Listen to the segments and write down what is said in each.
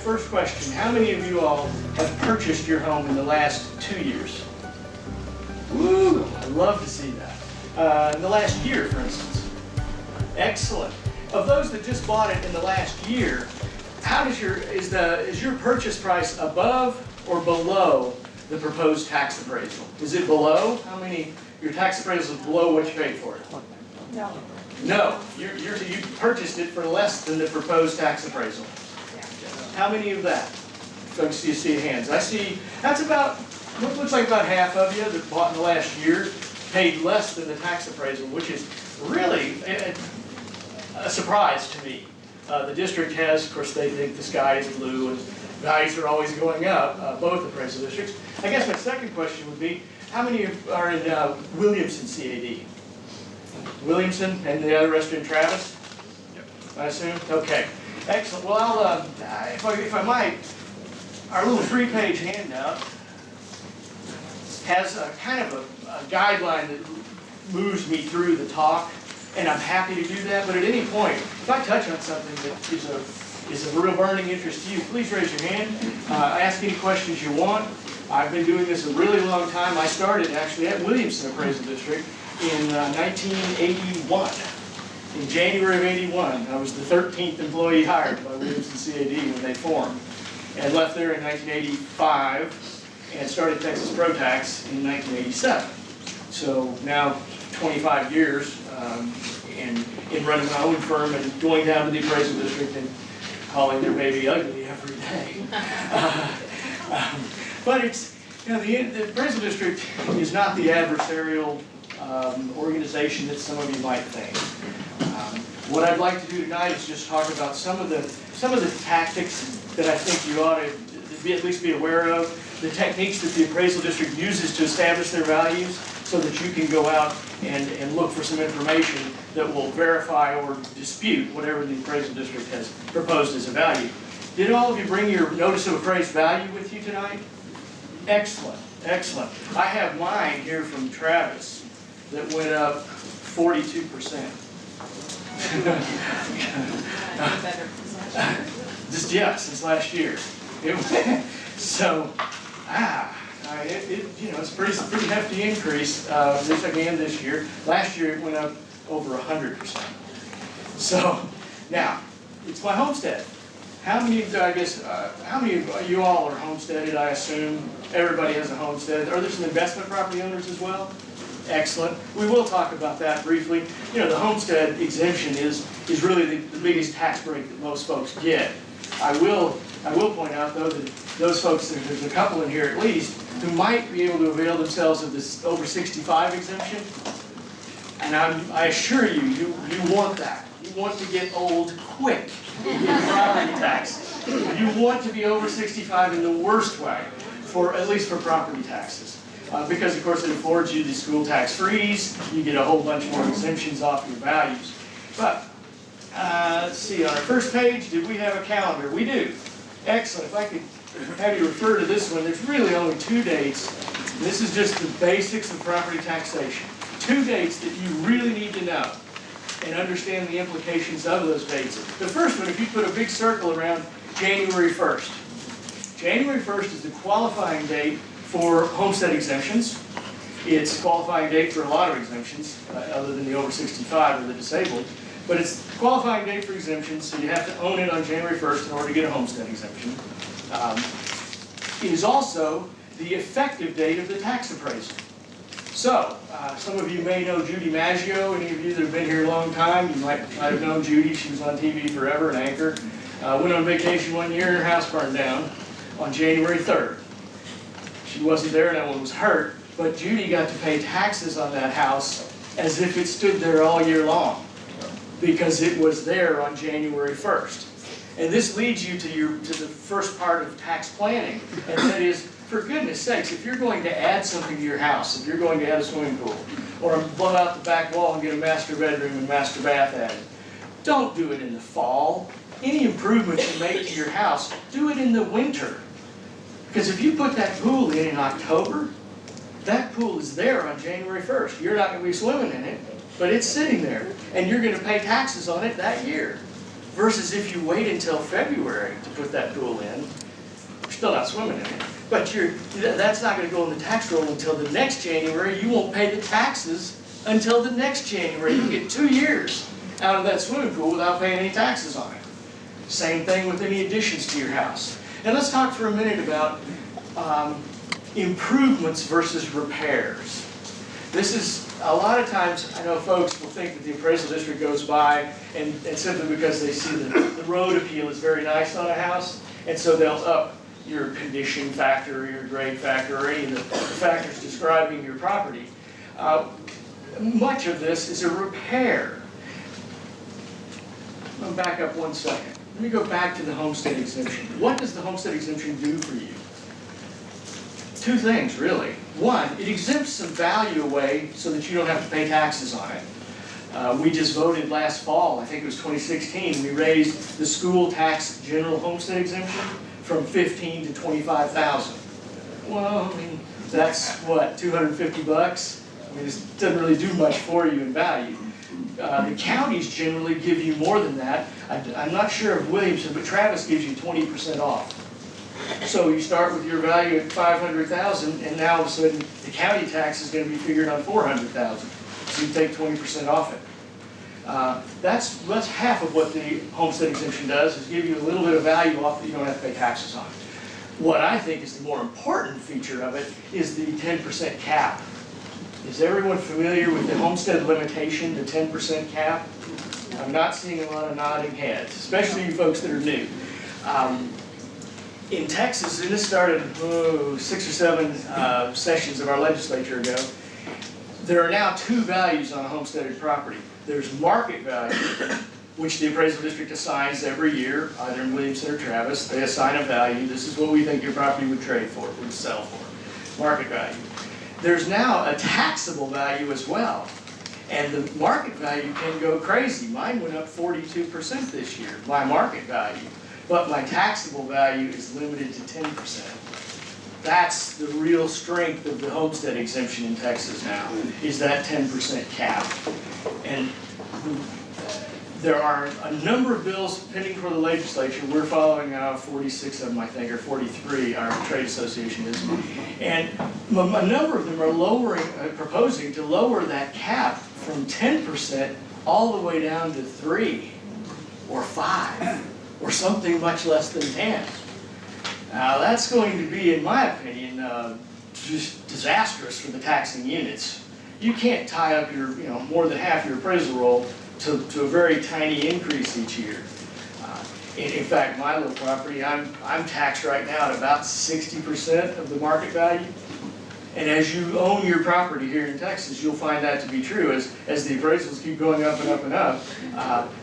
first question. How many of you all have purchased your home in the last 2 years? Woo! I'd love to see that. In the last year, for instance. Excellent. Of those that just bought it in the last year, is your purchase price above or below the proposed tax appraisal? Is it below? Your tax appraisal is below what you paid for it? No. No, you purchased it for less than the proposed tax appraisal. How many of that? Folks, you see hands. I see, that's about, looks like about half of you that bought in the last year paid less than the tax appraisal, which is really a surprise to me. The district has, of course, they think the sky is blue and values are always going up, both appraisal districts. I guess my second question would be, how many are in Williamson CAD? Williamson and the other rest are in Travis? Yep. I assume? Okay. Excellent. Well, I'll, if I might, our little 3-page handout has a kind of a guideline that moves me through the talk, and I'm happy to do that. But at any point, if I touch on something that is of real burning interest to you, please raise your hand. Ask any questions you want. I've been doing this a really long time. I started actually at Williamson Appraisal District in 1981. In January of '81, I was the 13th employee hired by Williamson CAD when they formed, and left there in 1985 and started Texas Pro Tax in 1987. So now 25 years in running my own firm and going down to the appraisal district and calling their baby ugly every day. But it's, the appraisal district is not the adversarial organization that some of you might think. What I'd like to do tonight is just talk about some of the tactics that I think you ought to at least be aware of, the techniques that the appraisal district uses to establish their values, so that you can go out and look for some information that will verify or dispute whatever the appraisal district has proposed as a value. Did all of you bring your notice of appraised value with you tonight? Excellent, excellent. I have mine here from Travis that went up 42%. Since last year. So, it's a pretty hefty increase this year. Last year it went up over 100%. So, now, it's my homestead. How many of you all are homesteaded, I assume? Everybody has a homestead. Are there some investment property owners as well? Excellent. We will talk about that briefly. The homestead exemption is really the biggest tax break that most folks get. I will point out, though, that those folks, there's a couple in here at least, who might be able to avail themselves of this over 65 exemption. And I assure you, you want that. You want to get old quick in property tax. You want to be over 65 in the worst way, at least for property taxes. Because, of course, it affords you the school tax freeze. You get a whole bunch more exemptions off your values. But, let's see, on our first page, did we have a calendar? We do. Excellent. If I could have you refer to this one, there's really only 2 dates. This is just the basics of property taxation. 2 dates that you really need to know and understand the implications of those dates. The first one, if you put a big circle around January 1st. January 1st is the qualifying date for homestead exemptions. It's a qualifying date for a lot of exemptions, other than the over 65 or the disabled. But it's the qualifying date for exemptions, so you have to own it on January 1st in order to get a homestead exemption. It is also the effective date of the tax appraisal. So, some of you may know Judy Maggio. Any of you that have been here a long time, you might have known Judy. She was on TV forever, an anchor. Went on vacation one year and her house burned down on January 3rd. She wasn't there, no one was hurt, but Judy got to pay taxes on that house as if it stood there all year long, because it was there on January 1st. And this leads you to the first part of tax planning, and that is, for goodness sakes, if you're going to add something to your house, if you're going to add a swimming pool, or blow out the back wall and get a master bedroom and master bath added, don't do it in the fall. Any improvements you make to your house, do it in the winter. Because if you put that pool in October, that pool is there on January 1st. You're not going to be swimming in it, but it's sitting there, and you're going to pay taxes on it that year. versus if you wait until February to put that pool in, you're still not swimming in it. But that's not going to go in the tax roll until the next January. You won't pay the taxes until the next January. You get 2 years out of that swimming pool without paying any taxes on it. Same thing with any additions to your house. And let's talk for a minute about improvements versus repairs. This is, a lot of times, I know folks will think that the appraisal district goes by and simply because they see the road appeal is very nice on a house, and so they'll up your condition factor, or your grade factor, or any of the factors describing your property. Much of this is a repair. I'm going to back up 1 second. Let me go back to the homestead exemption. What does the homestead exemption do for you? 2 things, really. 1, it exempts some value away so that you don't have to pay taxes on it. We just voted last fall, I think it was 2016, we raised the school tax general homestead exemption from $15,000 to $25,000. Well, I mean, that's what, 250 bucks? I mean, this doesn't really do much for you in value. The counties generally give you more than that. I'm not sure of Williamson, but Travis gives you 20% off. So you start with your value at $500,000, and now all of a sudden the county tax is going to be figured on $400,000. So you take 20% off it. That's half of what the homestead exemption does, is give you a little bit of value off that you don't have to pay taxes on. What I think is the more important feature of it is the 10% cap. Is everyone familiar with the homestead limitation, the 10% cap? I'm not seeing a lot of nodding heads, especially you folks that are new. In Texas, and this started 6 or 7 sessions of our legislature ago, there are now 2 values on a homesteaded property. There's market value, which the appraisal district assigns every year, either in Williamson or Travis. They assign a value. This is what we think your property would trade for, would sell for. Market value. There's now a taxable value as well. And the market value can go crazy. Mine went up 42% this year, my market value. But my taxable value is limited to 10%. That's the real strength of the homestead exemption in Texas now, is that 10% cap. And there are a number of bills pending for the legislature. We're following 46 of them, I think, or 43, our trade association is. And a number of them are proposing to lower that cap from 10% all the way down to 3 or 5 or something much less than 10. Now that's going to be, in my opinion, just disastrous for the taxing units. You can't tie up your, more than half your appraisal roll to a very tiny increase each year. In fact, my little property, I'm taxed right now at about 60% of the market value. And as you own your property here in Texas, you'll find that to be true. As the appraisals keep going up and up and up,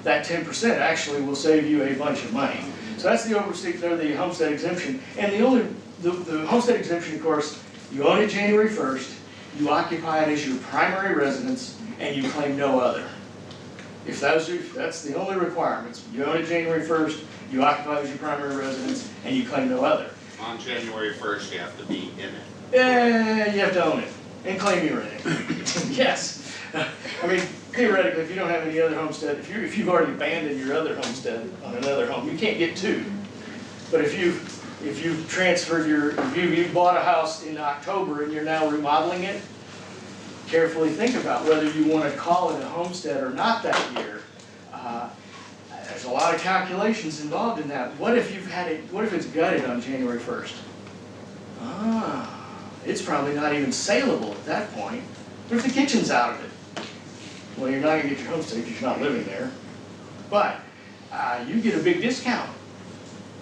that 10% actually will save you a bunch of money. So that's the the homestead exemption. And the homestead exemption, of course, you own it January 1st, you occupy it as your primary residence, and you claim no other. If that's the only requirements. You own it January 1st, you occupy it as your primary residence, and you claim no other. On January 1st, you have to be in it. You have to own it and claim you're in it. Yes. I mean, theoretically, if you don't have any other homestead, if you've already abandoned your other homestead on another home, you can't get 2. But if you've transferred if you bought a house in October and you're now remodeling it, carefully think about whether you want to call it a homestead or not that year. There's a lot of calculations involved in that. What if it's gutted on January 1st? It's probably not even saleable at that point. What if the kitchen's out of it? Well, you're not going to get your homestead because you're not living there. But you get a big discount.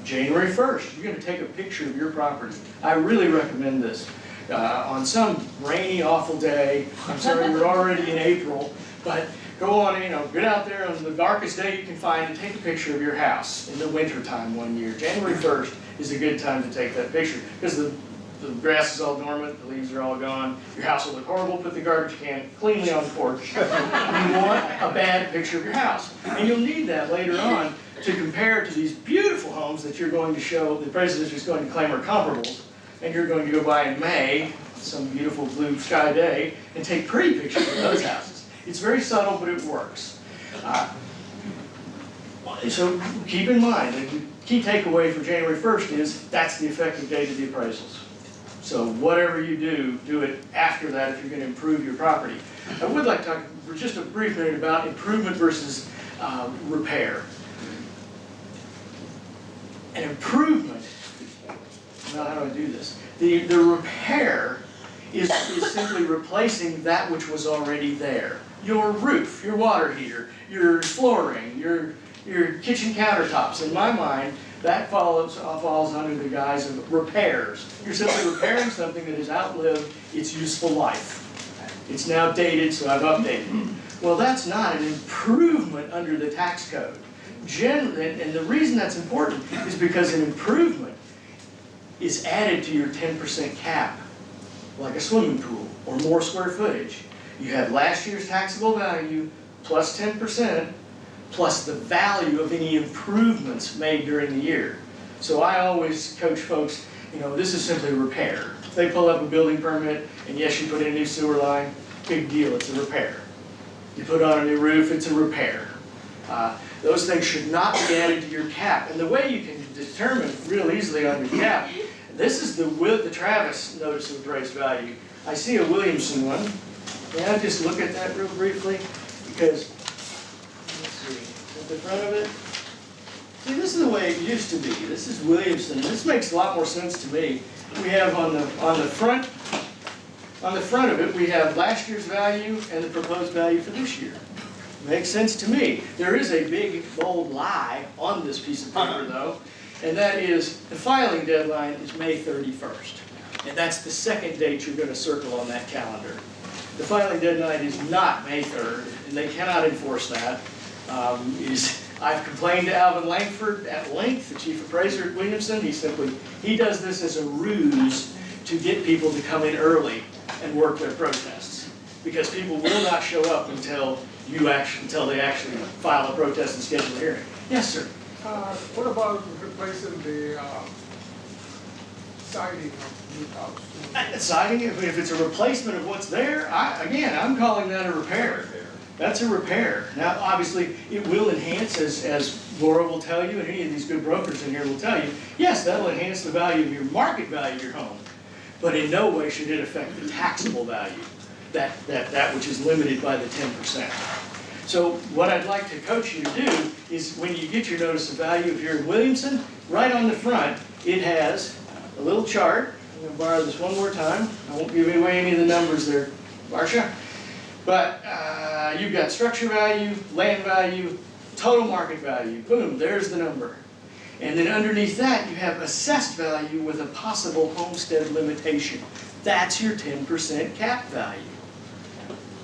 January 1st, you're going to take a picture of your property. I really recommend this. On some rainy, awful day, I'm sorry we're already in April, but go on, get out there on the darkest day you can find and take a picture of your house in the wintertime one year. January 1st is a good time to take that picture because the grass is all dormant, the leaves are all gone, your house will look horrible, put the garbage can cleanly on the porch. You want a bad picture of your house. And you'll need that later on to compare to these beautiful homes that you're going to show, the appraisal is going to claim are comparables, and you're going to go by in May, some beautiful blue sky day, and take pretty pictures of those houses. It's very subtle, but it works. So keep in mind, the key takeaway for January 1st is that's the effective date of the appraisals. So whatever you do, do it after that if you're going to improve your property. I would like to talk for just a brief minute about improvement versus repair. An improvement, now how do I do this? The repair is simply replacing that which was already there. Your roof, your water heater, your flooring, your kitchen countertops. In my mind, that falls under the guise of repairs. You're simply repairing something that has outlived its useful life. It's now dated, so I've updated it. Well, that's not an improvement under the tax code. And the reason that's important is because an improvement is added to your 10% cap, like a swimming pool or more square footage. You have last year's taxable value plus 10%, plus the value of any improvements made during the year. So I always coach folks, this is simply a repair. If they pull up a building permit, and yes, you put in a new sewer line, big deal, it's a repair. You put on a new roof, it's a repair. Those things should not be added to your cap. And the way you can determine real easily on your cap, this is the Travis notice of appraised value. I see a Williamson one. May I just look at that real briefly? Because at the front of it. See, this is the way it used to be. This is Williamson. This makes a lot more sense to me. We have on the front of it, we have last year's value and the proposed value for this year. Makes sense to me. There is a big, bold lie on this piece of paper, though, and that is the filing deadline is May 31st. And that's the second date you're going to circle on that calendar. The filing deadline is not May 3rd, and they cannot enforce that. I've complained to Alvin Langford at length, the chief appraiser at Williamson. He does this as a ruse to get people to come in early and work their protests, because people will not show up until they actually file a protest and schedule a hearing. Yes, sir. What about replacing the siding of the new house? Siding, if it's a replacement of what's there, I'm calling that a repair. That's a repair. Now, obviously, it will enhance, as Laura will tell you, and any of these good brokers in here will tell you, yes, that'll enhance the value of your market value of your home, but in no way should it affect the taxable value, that which is limited by the 10%. So what I'd like to coach you to do is when you get your notice of value, if you're in Williamson, right on the front, it has a little chart. I'm going to borrow this one more time. I won't give away any of the numbers there, Marcia. But you've got structure value, land value, total market value. Boom, there's the number. And then underneath that, you have assessed value with a possible homestead limitation. That's your 10% cap value.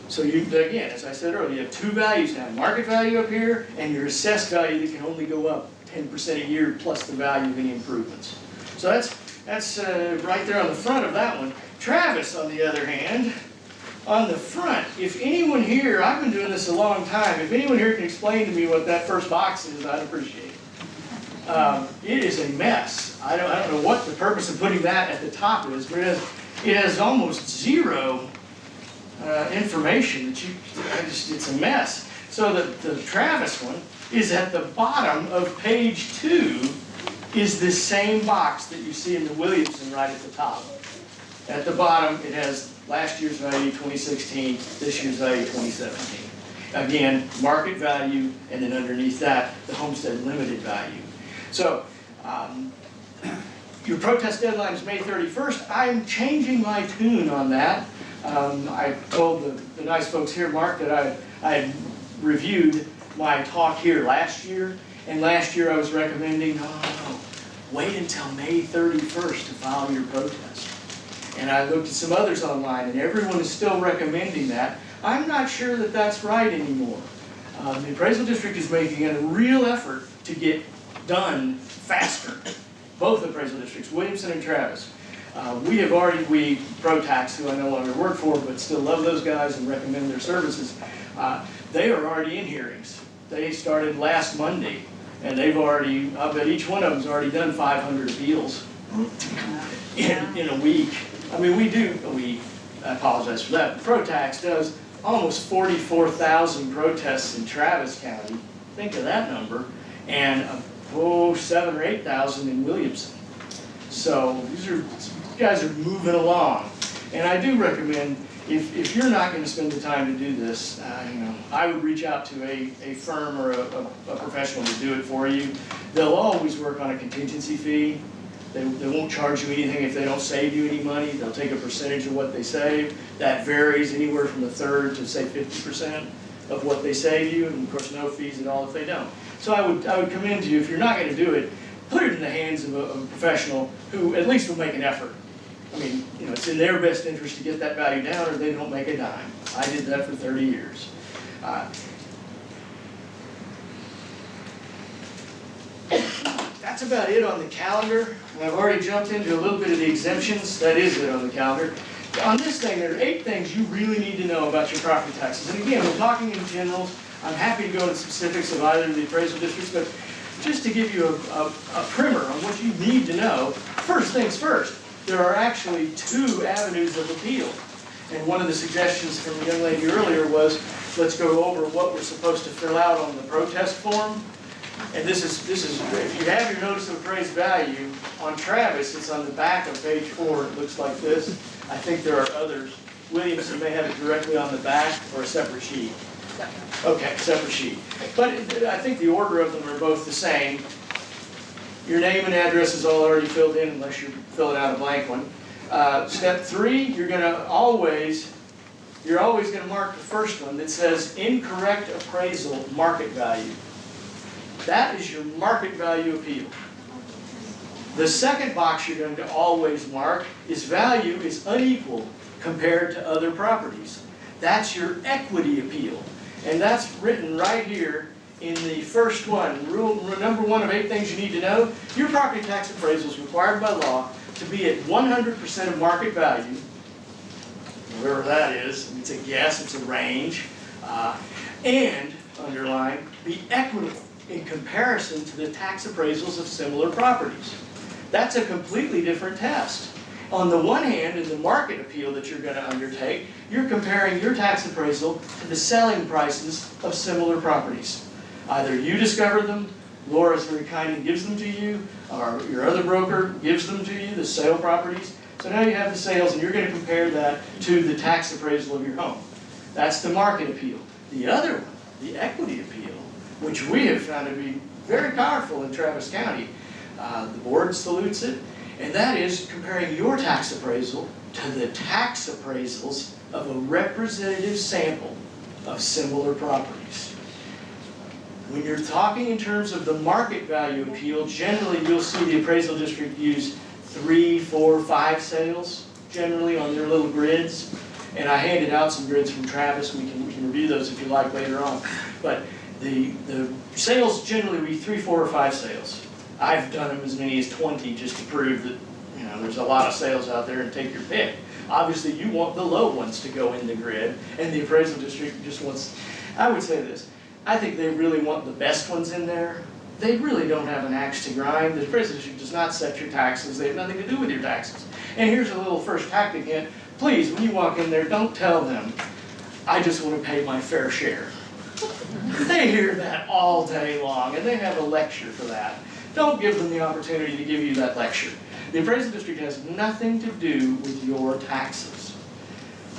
So again, as I said earlier, you have two values now. Market value up here, and your assessed value that can only go up 10% a year plus the value of any improvements. So that's right there on the front of that one. Travis, on the other hand, on the front, if anyone here, I've been doing this a long time, if anyone here can explain to me what that first box is, I'd appreciate it. It is a mess. I don't know what the purpose of putting that at the top is, but it has almost zero information. It's a mess. So the Travis one is at the bottom of page 2, is this same box that you see in the Williamson right at the top. At the bottom, it has last year's value 2016, this year's value 2017. Again, market value, and then underneath that, the homestead limited value. So, your protest deadline is May 31st. I'm changing my tune on that. I told the nice folks here, Mark, that I had reviewed my talk here last year, and last year I was recommending, no, wait until May 31st to file your protest. And I looked at some others online, and everyone is still recommending that. I'm not sure that that's right anymore. The appraisal district is making a real effort to get done faster. Both appraisal districts, Williamson and Travis. We ProTax, who I no longer work for, but still love those guys and recommend their services, they are already in hearings. They started last Monday, and they've already, I bet each one of them's already done 500 appeals in a week. I mean, I apologize for that, ProTax does almost 44,000 protests in Travis County. Think of that number. and 7 or 8,000 in Williamson. So you guys are moving along. And I do recommend, if you're not going to spend the time to do this, I would reach out to a firm or a professional to do it for you. They'll always work on a contingency fee. They won't charge you anything if they don't save you any money. They'll take a percentage of what they save. That varies anywhere from a third to say 50% of what they save you, and of course no fees at all if they don't. So I would commend you, if you're not going to do it, put it in the hands of a professional who at least will make an effort. I mean, it's in their best interest to get that value down, or they don't make a dime. I did that for 30 years. That's about it on the calendar. And I've already jumped into a little bit of the exemptions. That is it on the calendar. On this thing, there are 8 things you really need to know about your property taxes. And again, we're talking in generals. I'm happy to go into specifics of either of the appraisal districts, but just to give you a primer on what you need to know, first things first, there are actually 2 avenues of appeal. And one of the suggestions from the young lady earlier was, let's go over what we're supposed to fill out on the protest form. And this is if you have your notice of appraised value on Travis, it's on the back of page 4. It looks like this. I think there are others. Williamson may have it directly on the back or a separate sheet. Okay, separate sheet. But I think the order of them are both the same. Your name and address is all already filled in unless you're filling out a blank one. Step 3, you're always going to mark the first one that says incorrect appraisal market value. That is your market value appeal. The second box you're going to always mark is value is unequal compared to other properties. That's your equity appeal. And that's written right here in the first one. Rule number 1 of 8 things you need to know. Your property tax appraisal is required by law to be at 100% of market value, whatever that is. It's a guess, it's a range. And, underline, be equitable in comparison to the tax appraisals of similar properties. That's a completely different test. On the one hand, in the market appeal that you're going to undertake, you're comparing your tax appraisal to the selling prices of similar properties. Either you discover them, Laura's very kind and gives them to you, or your other broker gives them to you, the sale properties. So now you have the sales, and you're going to compare that to the tax appraisal of your home. That's the market appeal. The other one, the equity appeal, which we have found to be very powerful in Travis County. The board salutes it, and that is comparing your tax appraisal to the tax appraisals of a representative sample of similar properties. When you're talking in terms of the market value appeal, generally you'll see the appraisal district use 3, 4, 5 sales, generally on their little grids. And I handed out some grids from Travis. We can review those if you like later on. But the sales generally be 3, 4, or 5 sales. I've done them as many as 20 just to prove that there's a lot of sales out there, and take your pick. Obviously, you want the low ones to go in the grid, and the appraisal district just wants. I would say this: I think they really want the best ones in there. They really don't have an axe to grind. The appraisal district does not set your taxes. They have nothing to do with your taxes. And here's a little first tactic hint: please, when you walk in there, don't tell them, "I just want to pay my fair share." They hear that all day long, and they have a lecture for that. Don't give them the opportunity to give you that lecture. The appraisal district has nothing to do with your taxes.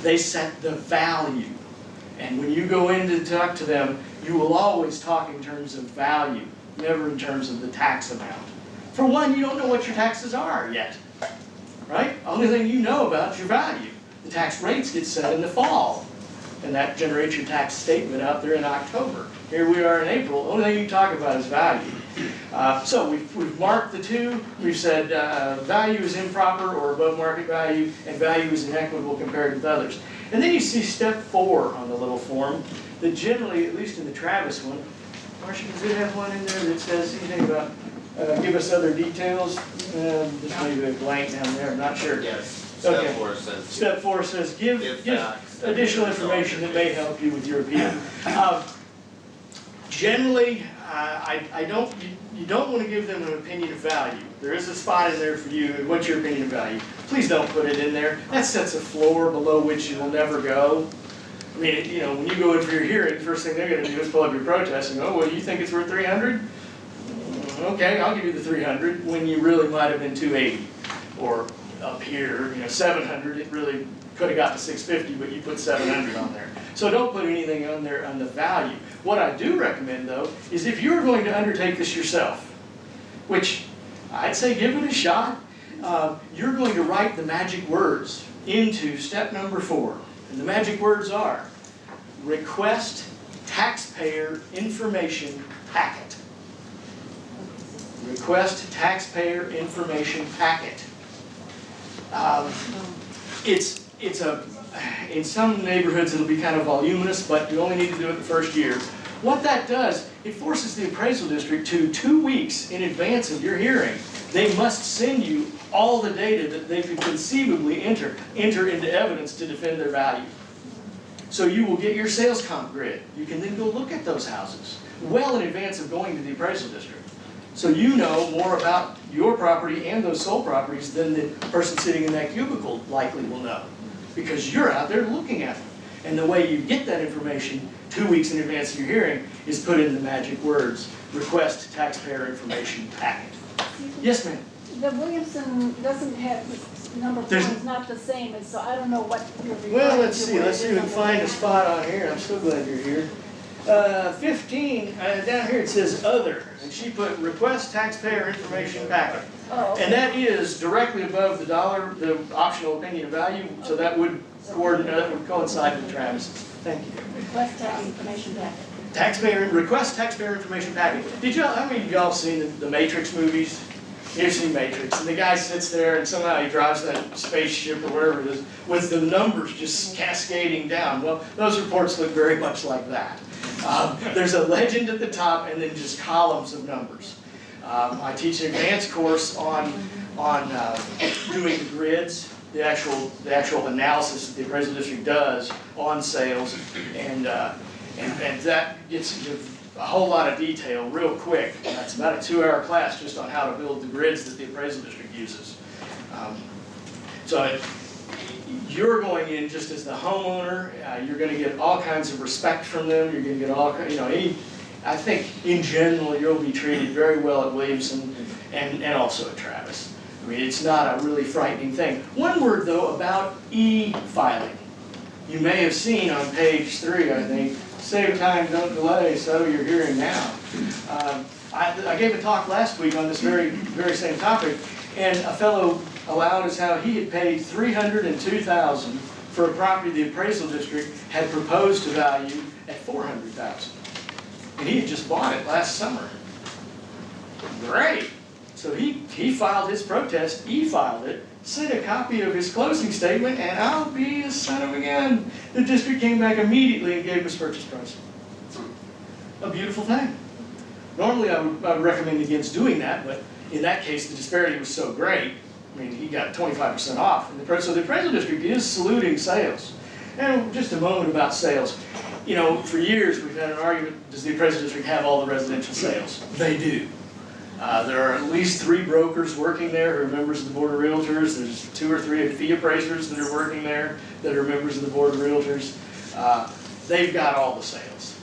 They set the value. And when you go in to talk to them, you will always talk in terms of value, never in terms of the tax amount. For one, you don't know what your taxes are yet, right? Only thing you know about is your value. The tax rates get set in the fall, and that generates your tax statement out there in October. Here we are in April. The only thing you talk about is value. So we've marked the 2. We've said value is improper or above market value, and value is inequitable compared with others. And then you see step 4 on the little form that generally, at least in the Travis one, Marcia, does it have one in there that says anything about give us other details? This may be a blank down there, I'm not sure. Yes. Okay. Step 4 says give additional information that may help you with your appeal. Generally, you don't want to give them an opinion of value. There is a spot in there for you. What's your opinion of value? Please don't put it in there. That sets a floor below which you will never go. I mean, when you go in for your hearing, the first thing they're going to do is pull up your protest and go, "Oh, well, you think it's worth $300? Okay, I'll give you the 300 when you really might have been 280. Or up here, 700, it really could have got to 650, but you put 700 on there. So don't put anything on there on the value. What I do recommend though, is if you're going to undertake this yourself, which I'd say give it a shot, you're going to write the magic words into step number 4. And the magic words are, request taxpayer information packet. Request taxpayer information packet. In some neighborhoods it'll be kind of voluminous, but you only need to do it the first year. What that does, it forces the appraisal district to 2 weeks in advance of your hearing. They must send you all the data that they could conceivably enter into evidence to defend their value. So you will get your sales comp grid. You can then go look at those houses well in advance of going to the appraisal district. So you know more about your property and those sold properties than the person sitting in that cubicle likely will know, because you're out there looking at them. And the way you get that information 2 weeks in advance of your hearing is put in the magic words, request taxpayer information packet. Yes, ma'am? The Williamson doesn't have, number 4 is not the same, and so I don't know what you're referring to. Well, let's see if we can find a spot on here. I'm so glad you're here. 15, down here it says other, and she put request taxpayer information packet. Oh, okay. And that is directly above the optional opinion of value, so that would coincide with Travis's. Thank you. Request tax information packet. Request taxpayer information packet. How many of y'all seen the Matrix movies? You've seen Matrix, and the guy sits there and somehow he drives that spaceship or whatever it is with the numbers just cascading down. Well, those reports look very much like that. There's a legend at the top and then just columns of numbers. I teach an advanced course on doing the grids, the actual analysis that the appraisal district does on sales, and that gets into a whole lot of detail real quick. That's about a 2-hour class just on how to build the grids that the appraisal district uses. So you're going in just as the homeowner. You're going to get all kinds of respect from them. You're going to get all, I think in general you'll be treated very well at Williamson and also at Travis. I mean, it's not a really frightening thing. One word though about e-filing. You may have seen on page 3, I think, save time, don't delay, settle your hearing now. I gave a talk last week on this very same topic, and a fellow allowed us how he had paid $302,000 for a property the appraisal district had proposed to value at $400,000. And he had just bought it last summer. Great! So he filed his protest, e-filed it, sent a copy of his closing statement, and I'll be a son of a gun. The district came back immediately and gave him his purchase price. A beautiful thing. Normally I would recommend against doing that, but in that case the disparity was so great. I mean, he got 25% off. So the appraisal district is saluting sales. And just a moment about sales. For years we've had an argument, does the appraisal district have all the residential sales? They do. There are at least 3 brokers working there who are members of the Board of Realtors. There's 2 or 3 fee appraisers that are working there that are members of the Board of Realtors. They've got all the sales.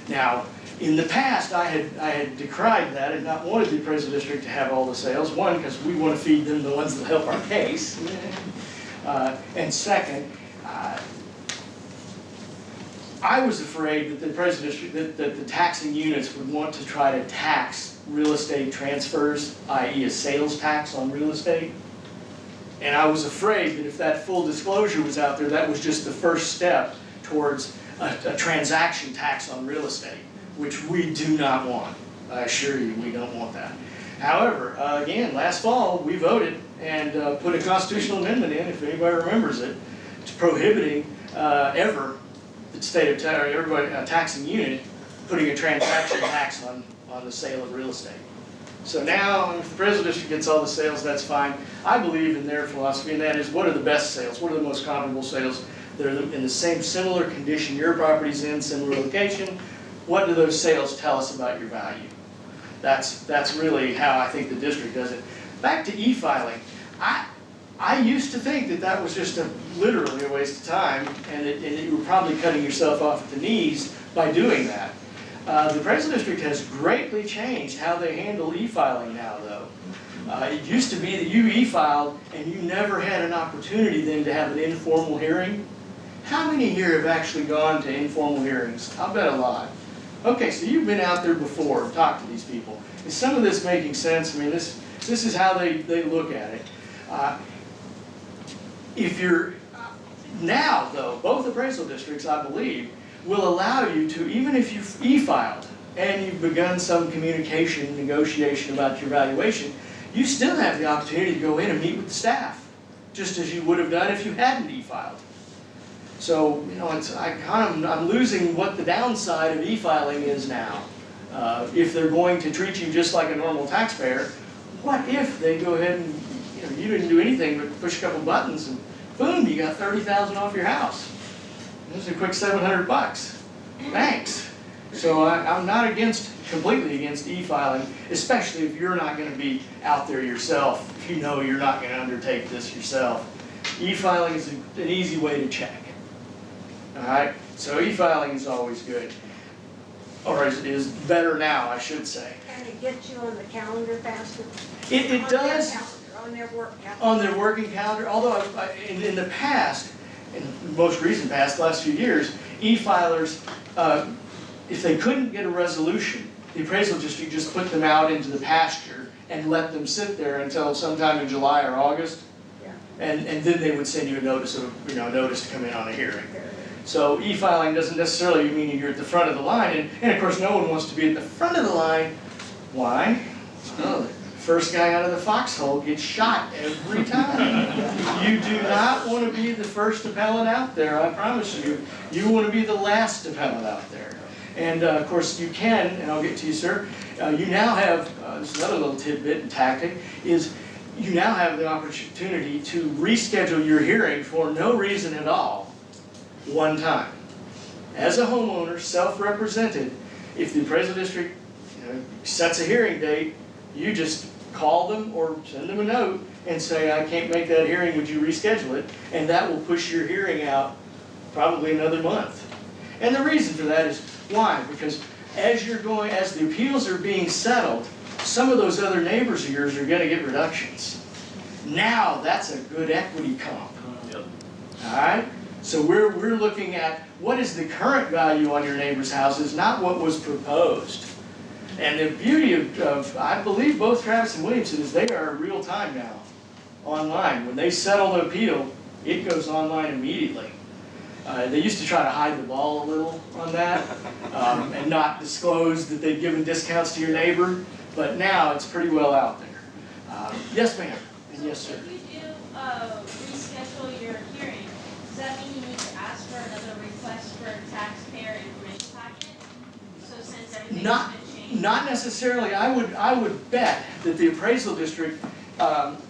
Now, in the past, I had decried that and not wanted the appraisal district to have all the sales. One, because we want to feed them the ones that help our case. And second, I was afraid that the appraisal district, that the taxing units would want to try to tax real estate transfers, i.e. a sales tax on real estate. And I was afraid that if that full disclosure was out there, that was just the first step towards a transaction tax on real estate, which we do not want. I assure you, we don't want that. However, again, last fall, we voted and put a constitutional amendment in, if anybody remembers it, prohibiting the state of everybody, a taxing unit, putting a transaction tax on the sale of real estate. So now, if the appraisal district gets all the sales, that's fine. I believe in their philosophy, and that is, what are the best sales? What are the most comparable sales that are in the same similar condition your property's in, similar location? What do those sales tell us about your value? That's really how I think the district does it. Back to e-filing. I used to think that was just literally a waste of time, and you were probably cutting yourself off at the knees by doing that. The appraisal district has greatly changed how they handle e-filing now, though. It used to be that you e-filed and you never had an opportunity then to have an informal hearing. How many here have actually gone to informal hearings? I'll bet a lot. Okay, so you've been out there before and talked to these people. Is some of this making sense? I mean, this is how they look at it. If you're now, though, both appraisal districts, I believe, will allow you to, even if you've e-filed and you've begun some communication, negotiation about your valuation, you still have the opportunity to go in and meet with the staff, just as you would have done if you hadn't e-filed. So, you know, I'm losing what the downside of e-filing is now. If they're going to treat you just like a normal taxpayer, what if they go ahead and, you know, you didn't do anything but push a couple buttons and boom, you got $30,000 off your house. This is a quick $700. Thanks. So I'm not completely against e-filing, especially if you're not going to be out there yourself. If you know you're not going to undertake this yourself. E-filing is an easy way to check. All right? So e-filing is always good. Or is better now, I should say. Can it get you on the calendar faster? It does. On their work calendar. On their working calendar, although in the past, in the most recent past, last few years, e-filers, if they couldn't get a resolution, the appraisal district just put them out into the pasture and let them sit there until sometime in July or August, Yeah. and then they would send you a notice to come in on a hearing. So e-filing doesn't necessarily mean you're at the front of the line, and of course no one wants to be at the front of the line. Why? Well, first guy out of the foxhole gets shot every time. You do not want to be the first appellant out there, I promise you. You want to be the last appellant out there. And of course you can, and I'll get to you, sir, you now have, this is another little tidbit and tactic, is you now have the opportunity to reschedule your hearing for no reason at all, one time. As a homeowner, self-represented, if the appraisal district sets a hearing date, you just call them or send them a note and say, I can't make that hearing, would you reschedule it? And that will push your hearing out probably another month. And the reason for that is, why? Because as the appeals are being settled, some of those other neighbors of yours are going to get reductions. Now that's a good equity comp. Yep. All right? So we're looking at what is the current value on your neighbor's houses, not what was proposed. And the beauty of I believe both Travis and Williamson is they are real time now, online. When they settle the appeal, it goes online immediately. They used to try to hide the ball a little on that and not disclose that they'd given discounts to your neighbor, but now it's pretty well out there. Yes, ma'am. And yes, sir. If you do reschedule your hearing, does that mean you need to ask for another request for a taxpayer information packet? So since everything's been changed? Not necessarily. I would bet that the appraisal district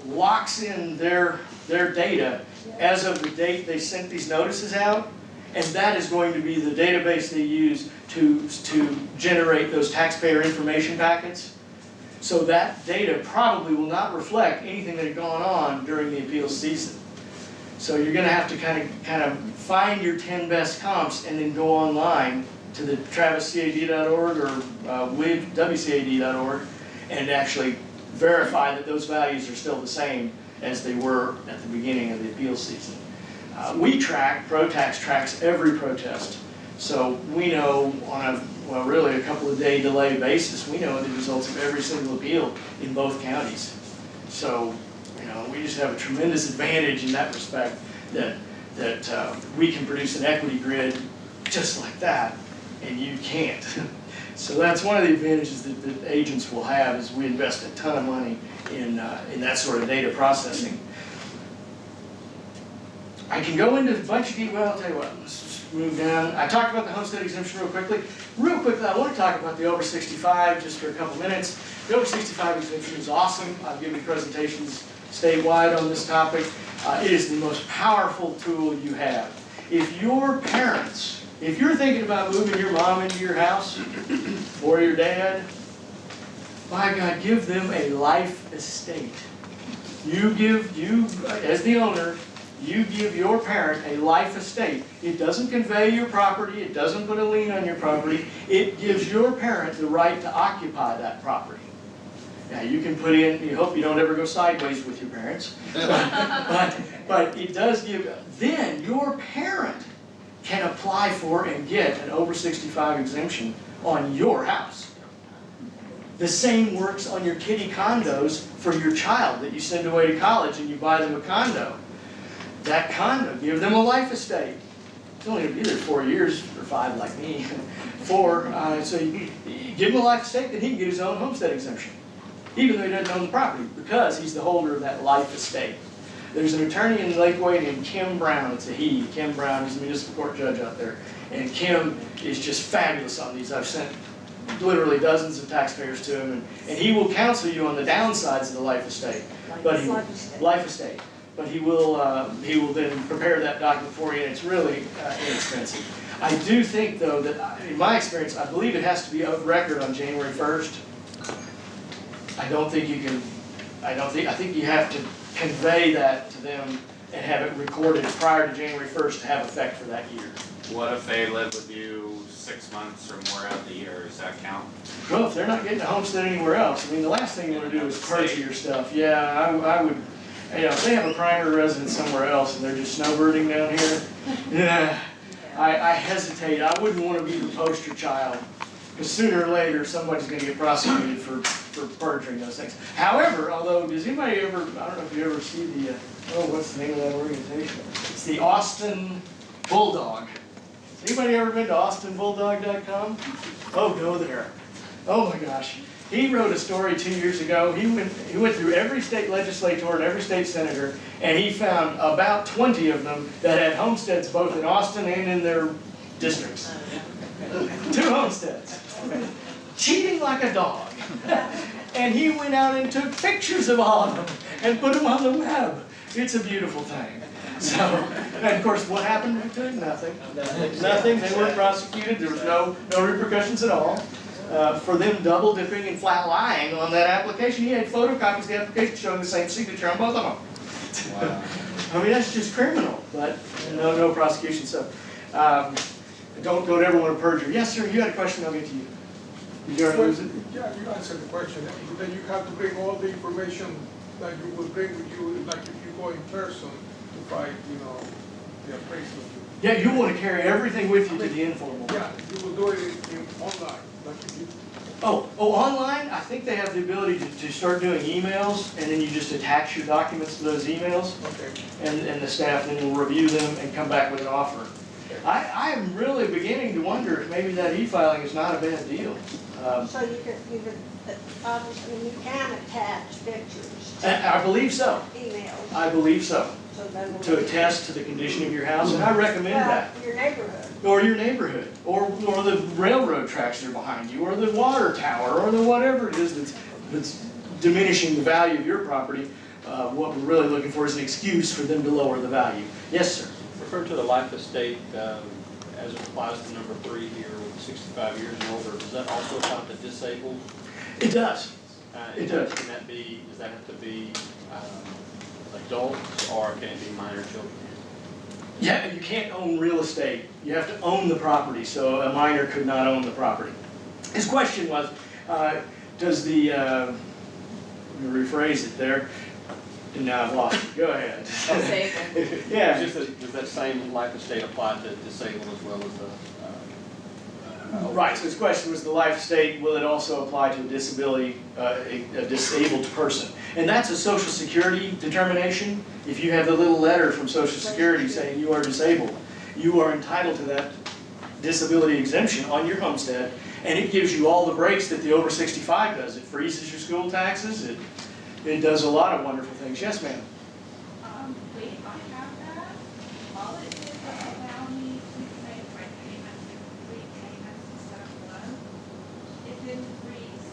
locks in their data as of the date they sent these notices out, and that is going to be the database they use to generate those taxpayer information packets. So that data probably will not reflect anything that had gone on during the appeals season. So you're going to have to kind of find your 10 best comps and then go online to the traviscad.org or wcad.org and actually verify that those values are still the same as they were at the beginning of the appeals season. ProTax tracks every protest. So we know on really a couple of day delay basis, we know the results of every single appeal in both counties. So, we just have a tremendous advantage in that respect that we can produce an equity grid just like that, and you can't. So that's one of the advantages that agents will have is we invest a ton of money in that sort of data processing. I can go into a bunch of detail. Well, I'll tell you what, let's just move down. I talked about the homestead exemption real quickly. Real quickly, I want to talk about the over 65 just for a couple minutes. The over 65 exemption is awesome. I've given presentations statewide on this topic. It is the most powerful tool you have. If your parents, if you're thinking about moving your mom into your house or your dad, by God, give them a life estate. You as the owner, you give your parent a life estate. It doesn't convey your property, it doesn't put a lien on your property, it gives your parent the right to occupy that property. Now you can put in, you hope you don't ever go sideways with your parents, but it does give, then your parent can apply for and get an over 65 exemption on your house. The same works on your kiddie condos for your child that you send away to college and you buy them a condo. That condo, give them a life estate. It's only going to be there 4 years, or 5 like me. 4, so you give him a life estate, then he can get his own homestead exemption, even though he doesn't own the property, because he's the holder of that life estate. There's an attorney in Lakeway named Kim Brown. It's a he. Kim Brown, he's a municipal court judge out there. And Kim is just fabulous on these. I've sent literally dozens of taxpayers to him, and he will counsel you on the downsides of the life estate. But life estate. But he will then prepare that document for you, and it's really inexpensive. I do think, though, that in my experience, I believe it has to be of record on January 1st. I don't think you can. I think you have to convey that to them and have it recorded prior to January 1st to have effect for that year. What if they live with you 6 months or more out of the year? Does that count? Well, if they're not getting a homestead anywhere else, I mean, the last thing you want to do is purge your stuff. Yeah, I would. You know, if they have a primary residence somewhere else and they're just snowbirding down here, yeah, I hesitate. I wouldn't want to be the poster child, because sooner or later somebody's going to get prosecuted for perjuring those things. However, although, does anybody ever, I don't know if you ever see the, what's the name of that organization? It's the Austin Bulldog. Has anybody ever been to austinbulldog.com? Oh, go there. Oh my gosh. He wrote a story 2 years ago. He went through every state legislator and every state senator, and he found about 20 of them that had homesteads both in Austin and in their districts. 2 homesteads. Cheating like a dog. And he went out and took pictures of all of them and put them on the web. It's a beautiful thing. So, and of course, what happened to it? Nothing. Nothing. They weren't prosecuted. There was no repercussions at all. For them double dipping and flat lying on that application. He had photocopies of the application showing the same signature on both of them. Wow. I mean, that's just criminal, but no prosecution. So don't ever want to perjure. Yes, sir, you had a question, I'll get to you. Yeah, you answered the question. Then you have to bring all the information that you would bring with you, like if you go in person to fight, the appraisal. Yeah, you want to carry everything with you to the informal. Yeah, you will do it online. Oh, online? I think they have the ability to start doing emails, and then you just attach your documents to those emails. Okay. And the staff then will review them and come back with an offer. I am really beginning to wonder if maybe that e-filing is not a bad deal. So you can attach pictures. I believe so. Emails. I believe so. So then to attest to the condition of your house, and I recommend that. Your neighborhood. Or your neighborhood, or the railroad tracks that are behind you, or the water tower, or the whatever it is that's diminishing the value of your property. What we're really looking for is an excuse for them to lower the value. Yes, sir. Refer to the life estate as it applies to number 3 here with 65 years and older. Does that also apply to disabled? It does. It does. Does that have to be adults, or can it be minor children? Yeah, you can't own real estate. You have to own the property, so a minor could not own the property. His question was, does the, let me rephrase it there, and now I've lost it. Go ahead. Disabled. Yeah. Does that same life estate apply to disabled as well as the? Right, so his question was the life estate, will it also apply to a disability, a disabled person? And that's a Social Security determination. If you have the little letter from Social Security saying you are disabled, you are entitled to that disability exemption on your homestead, and it gives you all the breaks that the over 65 does. It freezes your school taxes, it does a lot of wonderful things. Yes, ma'am? Wait, I have that. All it did was allow me to make my payments in 3 payments instead of 1. It didn't freeze.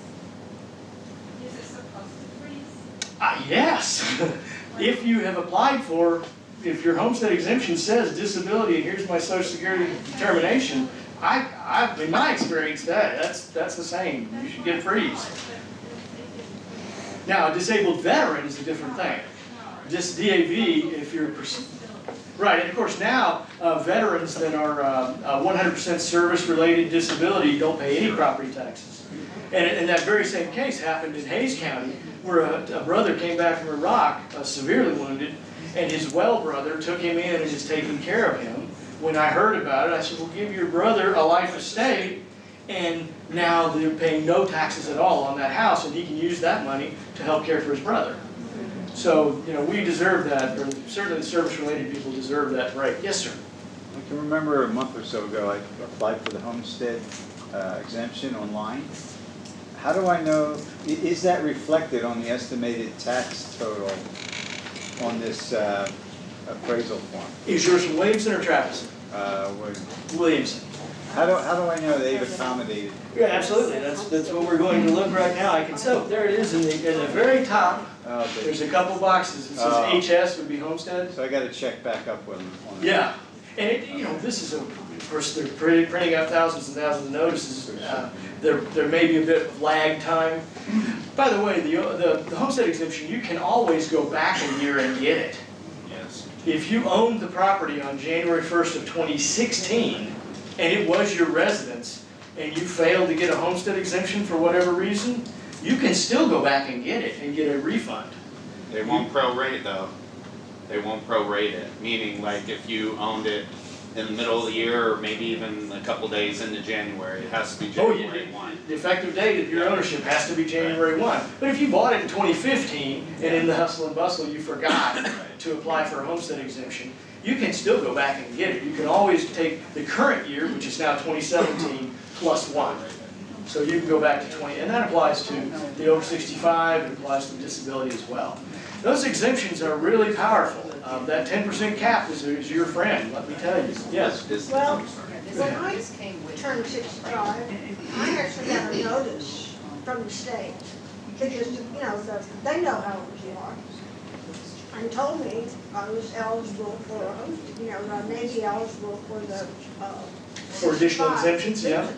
Is it supposed to freeze? Yes. If you have applied for, if your homestead exemption says disability, and here's my Social Security determination, in my experience, that's the same. You should get a freeze. Now, a disabled veteran is a different thing. Just DAV, if you're, Right, and of course now, veterans that are 100% service-related disability don't pay any property taxes. And that very same case happened in Hayes County, where a brother came back from Iraq, severely wounded, and his well brother took him in and is taking care of him. When I heard about it, I said, well, give your brother a life estate, and now they're paying no taxes at all on that house, and he can use that money to help care for his brother. So, you know, we deserve that, or certainly the service-related people deserve that break. Yes, sir? I can remember a month or so ago, I applied for the homestead exemption online. How do I know, is that reflected on the estimated tax total on this appraisal form? Is yours from Williamson or Travis? Williamson. How do I know they've accommodated? Yeah, absolutely. That's what we're going to look right now. I can tell. There it is in the very top. There's a couple boxes. It says HS would be homestead. So I got to check back up with them on that. Yeah, and it, you know, this is of course they're printing out thousands and thousands of notices. There may be a bit of lag time. By the way, the homestead exemption, you can always go back a year and get it. Yes. If you owned the property on January 1st of 2016 and it was your residence and you failed to get a homestead exemption for whatever reason, you can still go back and get it and get a refund. They won't prorate though. They won't prorate it, meaning like if you owned it in the middle of the year or maybe even a couple days into January, it has to be January 1. The effective date of your ownership has to be January 1. But if you bought it in 2015 and in the hustle and bustle you forgot to apply for a homestead exemption, you can still go back and get it. You can always take the current year, which is now 2017, plus 1. So you can go back to 20, and that applies to the over 65, it applies to disability as well. Those exemptions are really powerful. That 10% cap is your friend, let me tell you. Yes? Well, when I turned 65, I actually got a notice from the state, because, you know, they know how old you are, and told me I was eligible for, you know, I may be eligible for the, For additional exemptions, yeah.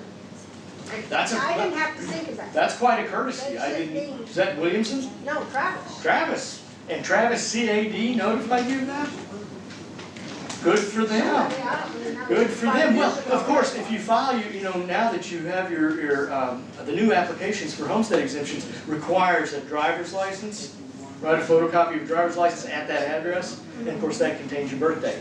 That's I didn't have to think about it. That's quite a courtesy. I didn't, is that Williamson? No, Travis. Travis. And Travis CAD notified you of that? Good for them. Good for them. Well, of course, if you file, you know, now that you have the new applications for homestead exemptions requires a driver's license, write a photocopy of your driver's license at that address, and of course that contains your birth date.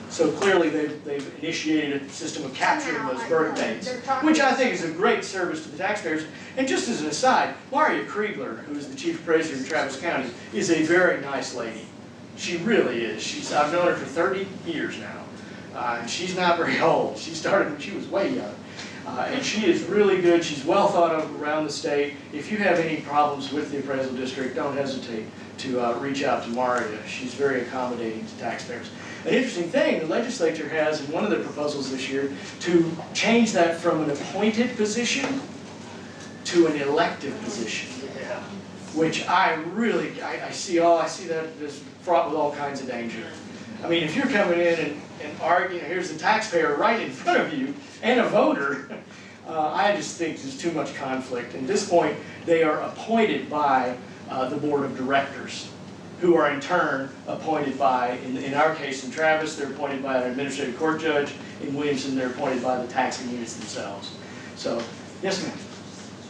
So clearly they've initiated a system of capturing those birth dates, which I think is a great service to the taxpayers. And just as an aside, Laurie Kriegler, who is the chief appraiser in Travis County, is a very nice lady. She really is. I've known her for 30 years now. And she's not very old. She started when she was way young. And she is really good. She's well thought of around the state. If you have any problems with the appraisal district, don't hesitate to reach out to Maria. She's very accommodating to taxpayers. An interesting thing, the legislature has in one of their proposals this year to change that from an appointed position to an elective position, which I see that as fraught with all kinds of danger. I mean, if you're coming in and arguing, here's the taxpayer right in front of you and a voter, I just think there's too much conflict. At this point, they are appointed by the board of directors, who are in turn appointed by, in our case in Travis, they're appointed by an administrative court judge. In Williamson, they're appointed by the taxing units themselves. So, yes, ma'am.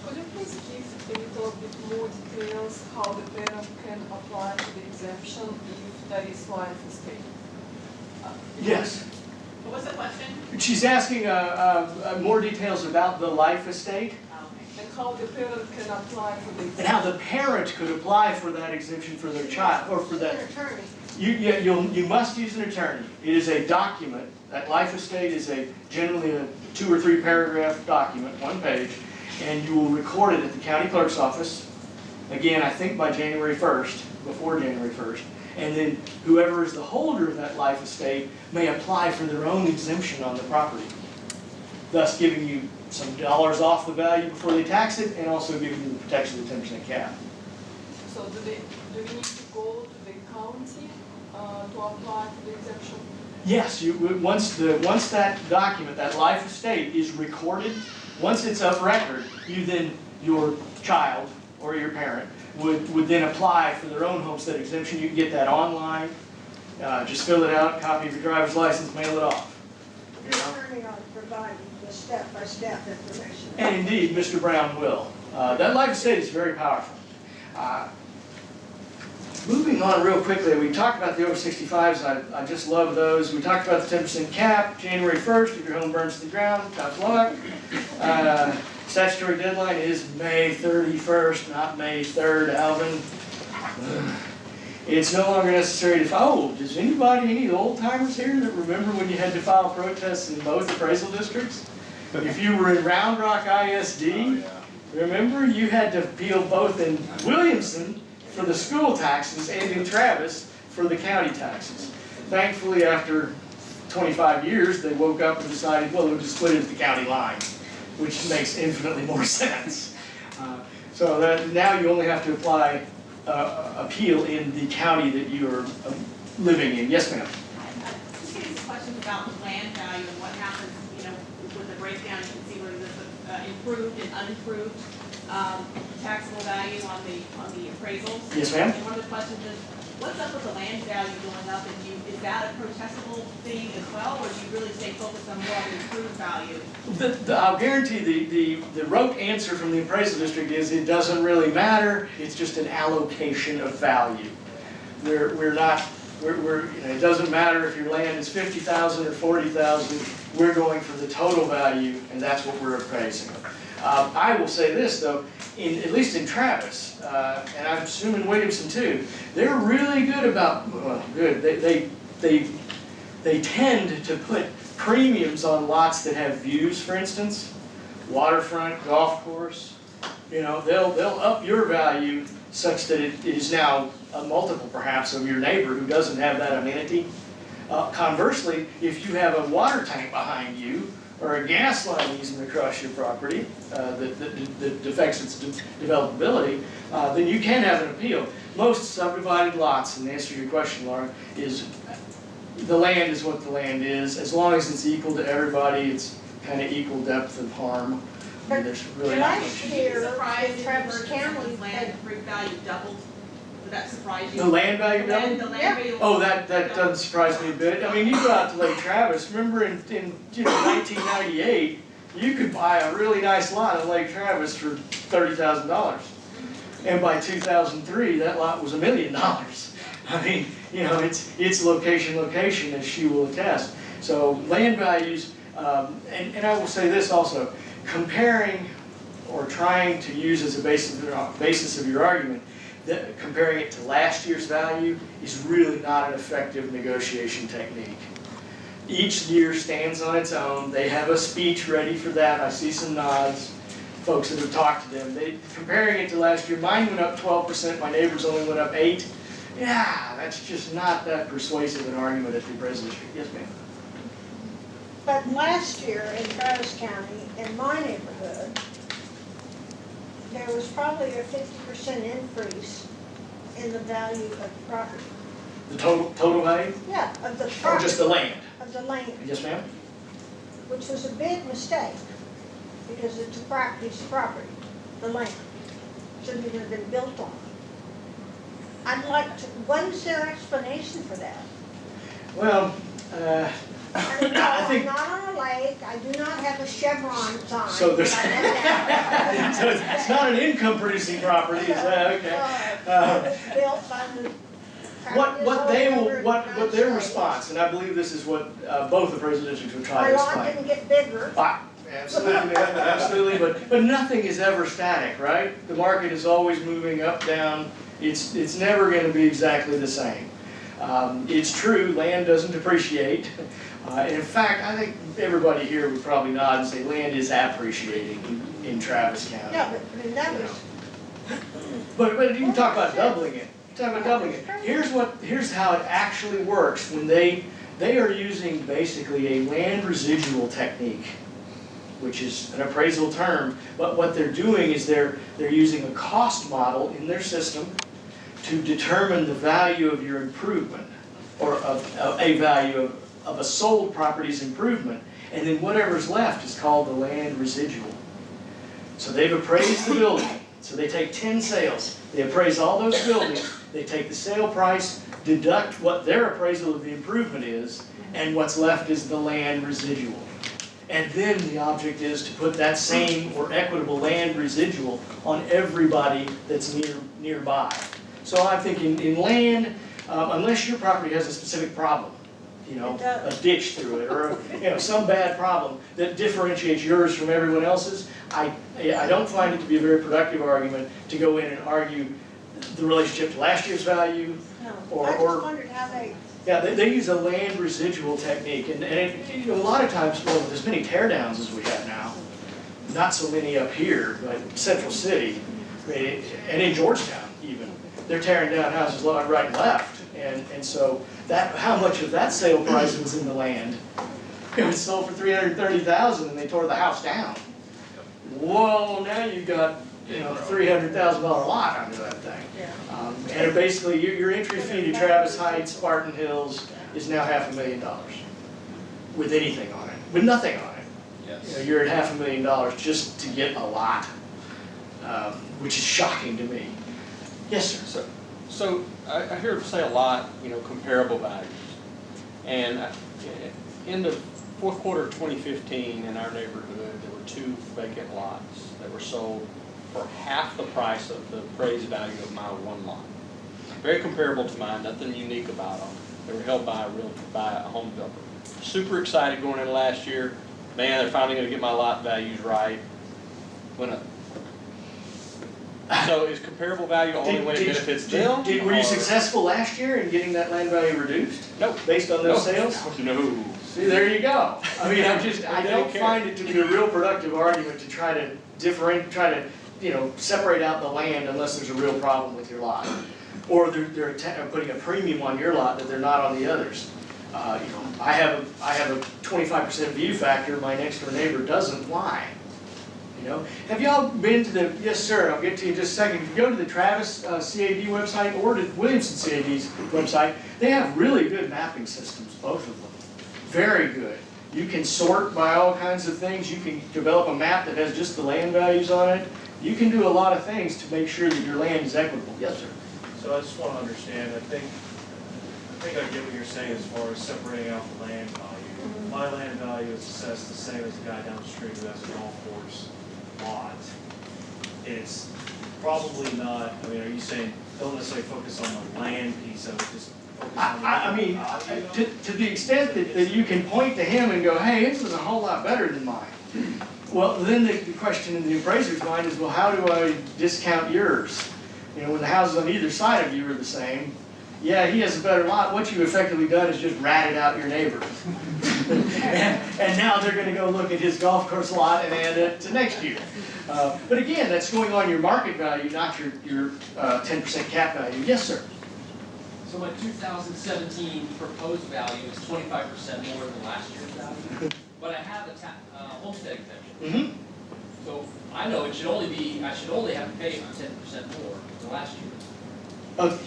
Could you please give a little bit more details how the parent can apply for the exemption if there is life estate? Yes. What was the question? She's asking more details about the life estate And how the parent can apply for the exemption? and how the parent could apply for that exemption for their child, or for that. An attorney. You must use an attorney. It is a document. That life estate is generally a 2 or 3 paragraph document, 1 page, and you will record it at the county clerk's office. Again, I think by January 1st, before January 1st. And then whoever is the holder of that life estate may apply for their own exemption on the property, thus giving you some dollars off the value before they tax it, and also giving you the protection of the 10% cap. So do we need to go to the county to apply for the exemption? Yes, once that document, that life estate is recorded, once it's of record, your child or your parent would then apply for their own homestead exemption. You can get that online. Just fill it out, copy of your driver's license, mail it off. The attorney ought to provide the step-by-step information. And indeed, Mr. Brown will. That life estate is very powerful. Moving on real quickly, we talked about the over 65s, I just love those. We talked about the 10% cap, January 1st, if your home burns to the ground, tough luck. Statutory deadline is May 31st, not May 3rd, Alvin. It's no longer necessary to file. Oh, does anybody, any old timers here that remember when you had to file protests in both appraisal districts? If you were in Round Rock ISD, remember you had to appeal both in Williamson for the school taxes and in Travis for the county taxes. Thankfully, after 25 years, they woke up and decided, well, we'll just split it at the county line, which makes infinitely more sense. So that now you only have to apply appeal in the county that you are living in. Yes, ma'am. Just getting some questions about land value and what happens, with the breakdown. You can see where there's improved and unimproved taxable value on the appraisals. Yes, ma'am. And one of the questions is, what's up with the land value going up, and is that a protestable thing as well, or do you really stay focused on more of the improved value? I'll guarantee the rote answer from the appraisal district is it doesn't really matter. It's just an allocation of value. It doesn't matter if your land is 50,000 or 40,000. We're going for the total value, and that's what we're appraising. I will say this though, at least in Travis, and I'm assuming Williamson too, they're really good about, well, good, they tend to put premiums on lots that have views, for instance, waterfront, golf course. They'll up your value such that it is now a multiple perhaps of your neighbor who doesn't have that amenity. Conversely, if you have a water tank behind you, or a gas line easement across your property that affects its developability, then you can have an appeal. Most subdivided lots, and the answer to your question, Laurie, is the land is what the land is. As long as it's equal to everybody, it's kind of equal depth of harm. I mean, there's really not Last much. year, Surprised Travis that County land had improved value doubled? Would that surprise you? The land value doubled? The land Yeah. value. Oh, that doesn't surprise me a bit. I mean, you go out to Lake Travis. Remember in 1998, you could buy a really nice lot in Lake Travis for $30,000, and by 2003, that lot was $1 million. I mean, it's location, as she will attest. So land values, and I will say this also, comparing or trying to use as a basis of your argument, that comparing it to last year's value is really not an effective negotiation technique. Each year stands on its own. They have a speech ready for that. I see some nods. Folks that have talked to them. Comparing it to last year, mine went up 12%, my neighbor's only went up 8%. Yeah, that's just not that persuasive an argument at the appraisal district. Yes, ma'am. But last year in Travis County, in my neighborhood, there was probably a 50% increase in the value of the property. The total value? Yeah, of the Or property. just the land? Of the land, Yes, ma'am. which was a big mistake, because it's a piece of property, the land. Shouldn't even have been built on. I'd like to, what is their explanation for that? Well, I mean, no, I I'm think. not on a lake, I do not have a Chevron sign. So there's. but I know that. So it's not an income producing property, is that okay? It was built by the. What their response, and I believe this is what both appraisal districts would try My to lot explain. didn't get bigger. Absolutely, absolutely, but nothing is ever static, right? The market is always moving up, down. It's never going to be exactly the same. It's true, land doesn't depreciate. And in fact, I think everybody here would probably nod and say land is appreciating in Travis County. Yeah, but I mean, that was, But you can talk about doubling it. Talk about doubling it. Here's how it actually works when they are using basically a land residual technique, which is an appraisal term. But what they're doing is they're using a cost model in their system to determine the value of your improvement, or of a value of a sold property's improvement, and then whatever's left is called the land residual. So they've appraised the building. So they take 10 sales, they appraise all those buildings, they take the sale price, deduct what their appraisal of the improvement is, and what's left is the land residual. And then the object is to put that same or equitable land residual on everybody that's nearby. So I'm thinking in land, unless your property has a specific problem, you know, a ditch through it, or some bad problem that differentiates yours from everyone else's, I don't find it to be a very productive argument to go in and argue the relationship to last year's value, No, I just wondered how they. yeah, they use a land residual technique, and a lot of times, well, with as many teardowns as we have now, not so many up here, but Central City, and in Georgetown even, they're tearing down houses right and left, and so that how much of that sale price was in the land? It was sold for $330,000, and they tore the house down. Whoa, now you've got $300,000 lot under that thing. And basically, your entry fee to Travis Heights, Spartan Hills is now $500,000 with anything on it, with nothing on it. Yes. You're at $500,000 just to get a lot, which is shocking to me. Yes, sir. So I hear say a lot, comparable values. And in the fourth quarter of 2015 in our neighborhood, there were 2 vacant lots that were sold for half the price of the appraised value of my one lot. Very comparable to mine, nothing unique about them. They were held by a home builder. Super excited going into last year. Man, they're finally going to get my lot values right. Went up. So is comparable value only when it benefits them? Were you successful last year in getting that land value reduced? No. Based on those sales? No. See, there you go. I mean, I don't find it to be a real productive argument to try to separate out the land unless there's a real problem with your lot. Or they're putting a premium on your lot that they're not on the others. I have a 25% view factor, my next door neighbor doesn't. Why? Have y'all been to the, yes sir, I'll get to you in just a second. If you go to the Travis CAD website or to Williamson CAD's website, they have really good mapping systems, both of them. Very good. You can sort by all kinds of things. You can develop a map that has just the land values on it. You can do a lot of things to make sure that your land is equitable. Yes, sir. So I just want to understand, I think I get what you're saying as far as separating out the land value. My land value is assessed the same as the guy down the street who has a golf course lot. It's probably not, are you saying don't necessarily focus on the land piece of it, just focus on the I mean, to the extent that you can point to him and go, hey, this is a whole lot better than mine. Well, then the question in the appraiser's mind is, well, how do I discount yours? When the houses on either side of you are the same, yeah, he has a better lot. What you've effectively done is just ratted out your neighbor. and now they're going to go look at his golf course lot and add it to next year. But again, that's going on your market value, not your 10% cap value. Yes, sir. So my 2017 proposed value is 25% more than last year's value, but I have a homestead exemption. Mm-hmm. So I know I should only have to pay 10% more than last year.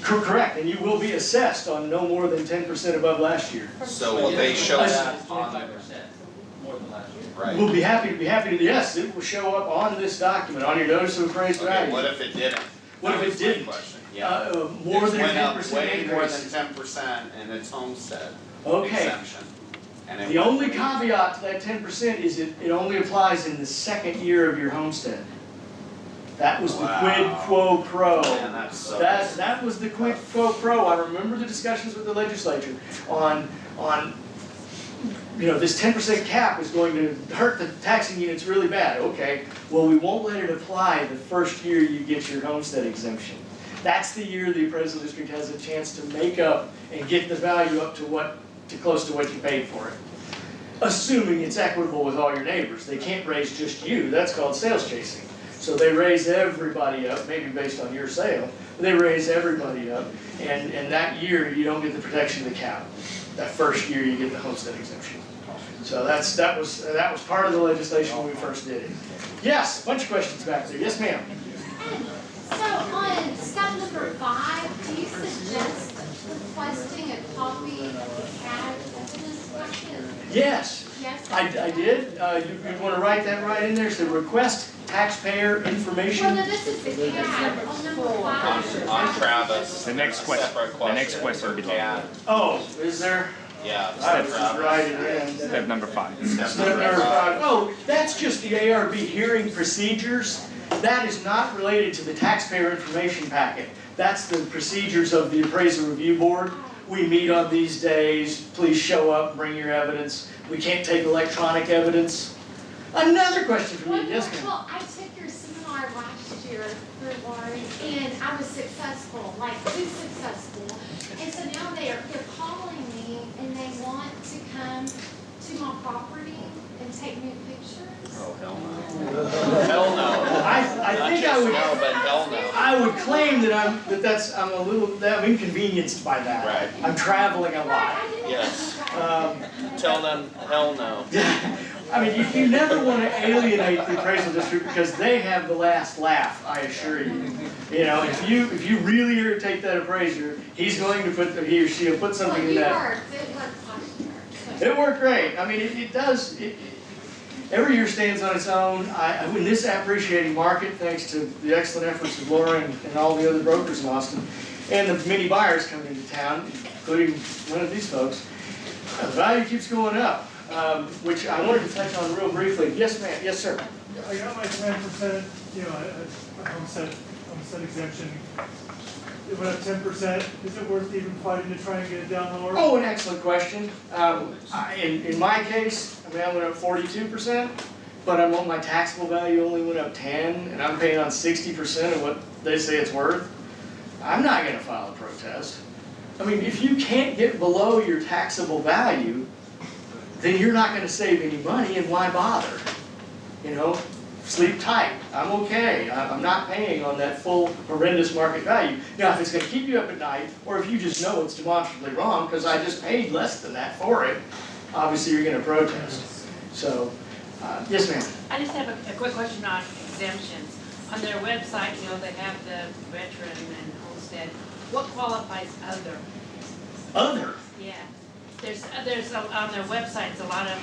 Correct, and you will be assessed on no more than 10% above last year. So will they show that It's on? 25% more than last year. Right. We'll be happy to, yes, it will show up on this document, on your notice of appraised Okay, value. what if it didn't? What if That it was my didn't? question. Yeah. More than It went up 10% way more increase. than 10% in its homestead Okay. exemption. And it The went only way- caveat to that 10% is it only applies in the second year of your homestead. That was the quid Wow. quo pro. Man, that's so That was the quid quo pro. I remember the discussions with the legislature on this 10% cap is going to hurt the taxing units really bad. Okay, well, we won't let it apply the first year you get your homestead exemption. That's the year the appraisal district has a chance to make up and get the value up to close to what you paid for it. Assuming it's equitable with all your neighbors. They can't raise just you. That's called sales chasing. So they raise everybody up, maybe based on your sale, but they raise everybody up, and that year you don't get the protection of the cap. That first year you get the homestead exemption. So that was part of the legislation when we first did it. Yes, a bunch of questions back there. Yes, ma'am. So on step number 5, do you suggest requesting a copy of the CAD evidence packet? Yes, Yes? I did. You want to write that right in there, so request taxpayer Well, information. no, this is the CAD on number 5. On Travis. The next question- separate the next question for would be CAD. Oh, is there? Yeah. I was just writing it in. Step number 5. Step number 5. Oh, that's just the ARB hearing procedures. That is not related to the taxpayer information packet. That's the procedures of the appraisal review board. We meet on these days. Please show up, bring your evidence. We can't take electronic evidence. Another question for you. Yes, ma'am. Well, I took your seminar last year through Laurie, and I was successful, like too successful. And so now they're calling me, and they want to come to my property and take new pictures. Oh, hell no. Hell no. I Not think just I would. no, but hell no. I would claim that I'm a little inconvenienced by that. Right. I'm traveling a lot. Yes. Tell them hell no. I mean, you never want to alienate the appraisal district because they have the last laugh, I assure you. You know, if you really irritate that appraiser, he's going to he or she will put something in that. It worked last year. It worked great. I mean, it does. Every year stands on its own. In this appreciating market, thanks to the excellent efforts of Laura and all the other brokers in Austin, and the many buyers coming into town, including one of these folks, the value keeps going up, which I wanted to touch on real briefly. Yes, ma'am. Yes, sir. I got my 10%, homestead exemption. It went up 10%. Is it worth even fighting to try and get it down lower? Oh, an excellent question. In my case, I went up 42%, but my taxable value only went up 10, and I'm paying on 60% of what they say it's worth. I'm not going to file a protest. I mean, if you can't get below your taxable value, then you're not going to save any money, and why bother? You know, sleep tight. I'm okay. I'm not paying on that full horrendous market value. Now, if it's going to keep you up at night, or if you just know it's demonstrably wrong because I just paid less than that for it, obviously you're going to protest. So, yes, ma'am. I just have a quick question on exemptions. On their website, they have the veteran and homestead. What qualifies other? Other? Yeah. There's on their websites, a lot of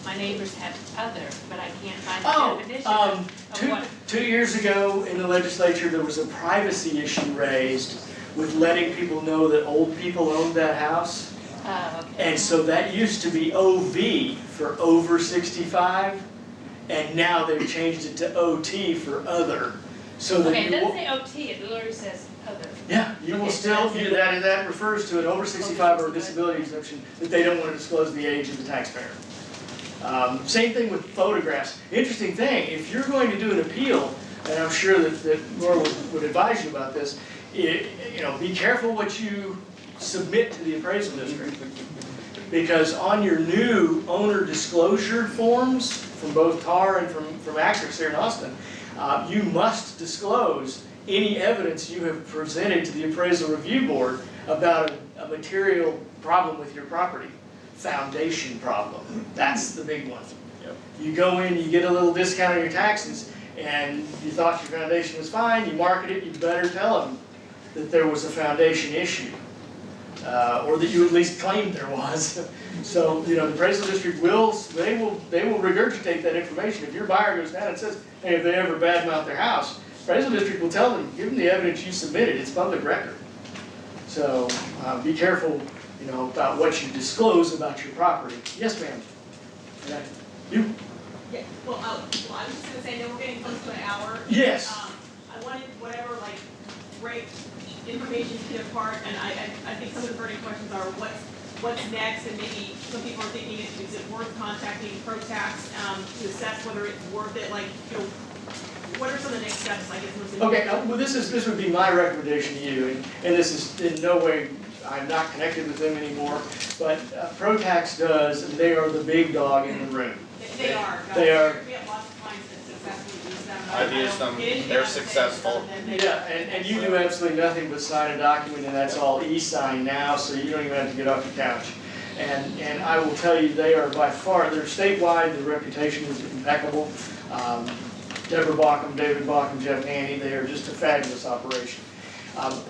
my neighbors have other, but I can't find the definition of what. 2 years ago in the legislature, there was a privacy issue raised with letting people know that old people owned that house. Oh, okay. And so that used to be OV for over 65, and now they've changed it to OT for other. So that Okay, you it doesn't say OT, it literally says other. Yeah, you will still, that refers to an over 65 or a disability exemption that they don't want to disclose the age of the taxpayer. Same thing with photographs. Interesting thing, if you're going to do an appeal, and I'm sure that Laura would advise you about this, be careful what you submit to the appraisal district. Because on your new owner disclosure forms, from both TAR and from Axis here in Austin, you must disclose any evidence you have presented to the appraisal review board about a material problem with your property. Foundation problem. That's the big one. Yep. You go in, you get a little discount on your taxes, and you thought your foundation was fine, you market it, you better tell them that there was a foundation issue. Or that you at least claimed there was. So, the appraisal district they will regurgitate that information. If your buyer goes down and says, hey, if they ever badmouth their house, appraisal district will tell them, give them the evidence you submitted, it's public record. So, be careful, about what you disclose about your property. Yes, ma'am. You? Yeah, well, I was just gonna say, we're getting close to an hour. Yes. I wanted whatever, great information to get apart, and I think some of the burning questions are what's next, and maybe some people are thinking, is it worth contacting ProTax to assess whether it's worth it, what are some of the next steps, I guess? Okay, well this would be my recommendation to you, and this is in no way, I'm not connected with them anymore, but ProTax does, and they are the big dog in the room. They are. They are. We have lots of clients that successfully use them. I've used them, they're successful. Yeah, and you do absolutely nothing but sign a document, and that's all e-sign now, so you don't even have to get off your couch. And I will tell you, they are by far, they're statewide, the reputation is impeccable. Deborah Bauckham, David Bauckham, Jeff Haney, they are just a fabulous operation.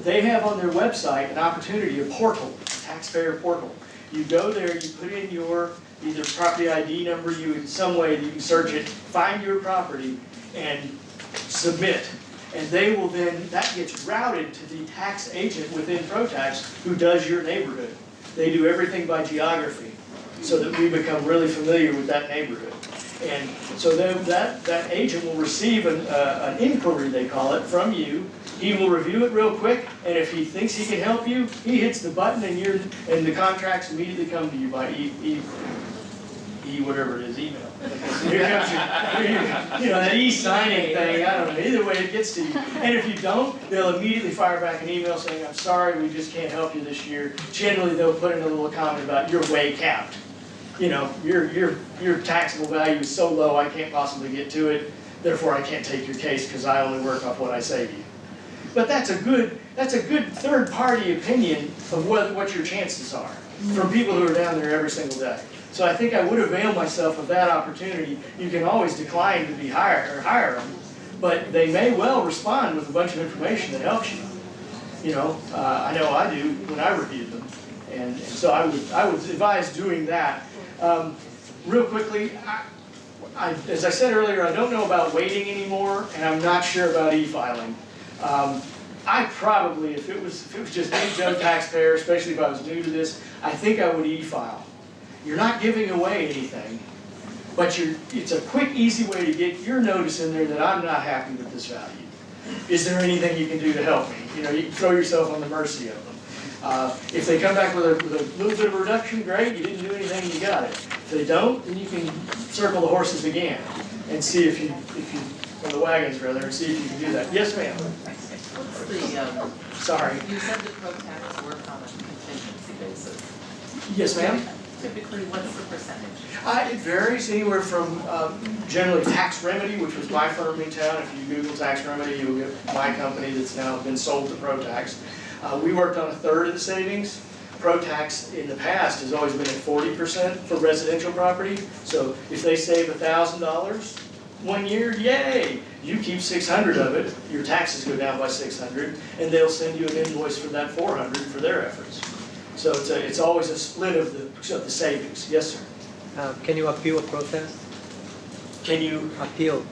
They have on their website an opportunity, a portal, a taxpayer portal. You go there, you put in your either property ID number, you in some way that you can search it, find your property, and submit. And they will then, that gets routed to the tax agent within ProTax who does your neighborhood. They do everything by geography so that we become really familiar with that neighborhood. And so then that agent will receive an inquiry, they call it, from you. He will review it real quick, and if he thinks he can help you, he hits the button and the contracts immediately come to you by whatever it is, email. Here comes that e-signing thing, I don't know, either way it gets to you. And if you don't, they'll immediately fire back an email saying, I'm sorry, we just can't help you this year. Generally, they'll put in a little comment about you're way capped. Your taxable value is so low, I can't possibly get to it, therefore I can't take your case because I only work off what I save you. But that's a good third-party opinion of what your chances are from people who are down there every single day. So I think I would avail myself of that opportunity. You can always decline to be hire them, but they may well respond with a bunch of information that helps you. I know I do when I reviewed them, and so I would advise doing that. Real quickly, as I said earlier, I don't know about waiting anymore, and I'm not sure about e-filing. I probably, if it was just me, Joe taxpayer, especially if I was new to this, I think I would e-file. You're not giving away anything, but it's a quick, easy way to get your notice in there that I'm not happy with this value. Is there anything you can do to help me? You can throw yourself on the mercy of them. If they come back with a little bit of a reduction, great, you didn't do anything, you got it. If they don't, then you can circle the horses again and see or the wagons rather, and see if you can do that. Yes, ma'am. What's the, sorry. You said that ProTax work on a contingency basis. Yes, ma'am. Typically, what's the percentage? It varies anywhere from generally Tax Remedy, which was my firm in town. If you Google Tax Remedy, you'll get my company that's now been sold to ProTax. We worked on a third of the savings. ProTax in the past has always been at 40% for residential property. So if they save $1,000 1 year, yay! You keep 600 of it, your taxes go down by 600, and they'll send you an invoice for that 400 for their efforts. So it's always a split of the savings. Yes, sir. Can you appeal a protest? Can you appeal?